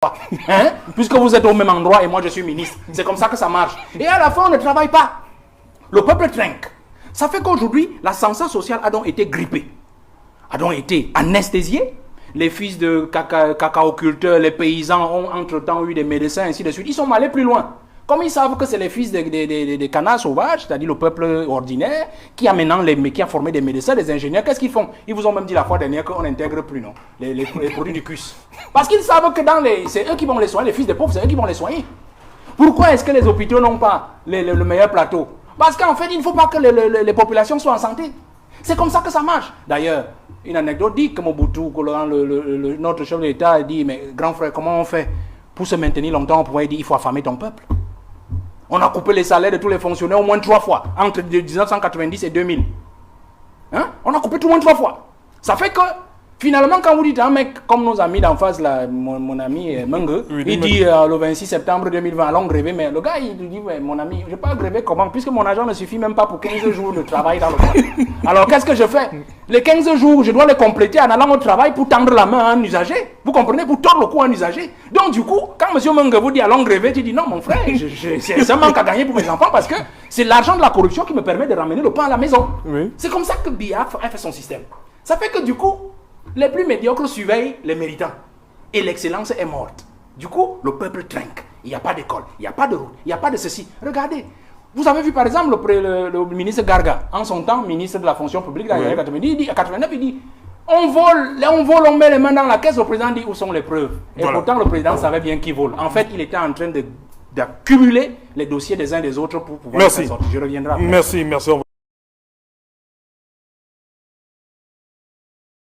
Hein? Puisque vous êtes au même endroit et moi je suis ministre. C'est comme ça que ça marche. Et à la fin, on ne travaille pas. Le peuple trinque. Ça fait qu'aujourd'hui, l'ascenseur social a donc été grippé, a donc été anesthésié. Les fils de cacaoculteurs, les paysans ont entre-temps eu des médecins, ainsi de suite. Ils sont allés plus loin. Comme ils savent que c'est les fils des canards sauvages, c'est-à-dire le peuple ordinaire, qui a maintenant qui a formé des médecins, des ingénieurs, qu'est-ce qu'ils font? Ils vous ont même dit la fois dernière qu'on n'intègre plus, non, les produits du CUS. Parce qu'ils savent que c'est eux qui vont les soigner, les fils des pauvres, c'est eux qui vont les soigner. Pourquoi est-ce que les hôpitaux n'ont pas le meilleur plateau? Parce qu'en fait, il ne faut pas que les populations soient en santé. C'est comme ça que ça marche. D'ailleurs, une anecdote dit que Mobutu, notre chef de l'État, dit, mais grand frère, comment on fait pour se maintenir longtemps? On pourrait dire, il faut affamer ton peuple. On a coupé les salaires de tous les fonctionnaires au moins 3 fois, entre 1990 et 2000. Hein? On a coupé tout au moins 3 fois. Ça fait que, finalement, quand vous dites un mec comme nos amis d'en face, là, mon ami Menge, oui, il dit le 26 septembre 2020, allons gréver, mais le gars, il dit, ouais, mon ami, je ne vais pas gréver comment? Puisque mon argent ne suffit même pas pour 15 jours de travail dans le monde. Alors, qu'est-ce que je fais? Les 15 jours, je dois les compléter en allant au travail pour tendre la main à un usager. Vous comprenez? Pour tordre le cou à un usager. Donc, du coup, quand M. Menge vous dit allons gréver, tu dis non, mon frère, c'est un manque à gagner pour mes enfants parce que c'est l'argent de la corruption qui me permet de ramener le pain à la maison. Oui. C'est comme ça que Biya a fait son système. Ça fait que, du coup, les plus médiocres surveillent les méritants. Et l'excellence est morte. Du coup, le peuple trinque. Il n'y a pas d'école, il n'y a pas de route, il n'y a pas de ceci. Regardez, vous avez vu par exemple le ministre Garga, en son temps, ministre de la fonction publique, dans les années 90, il dit, à 89, il dit, on vole, on met les mains dans la caisse, le président dit, où sont les preuves? Et voilà. Pourtant, le président savait bien qui vole. En fait, il était en train d'accumuler les dossiers des uns des autres pour pouvoir faire sortir. Je reviendrai après. Merci.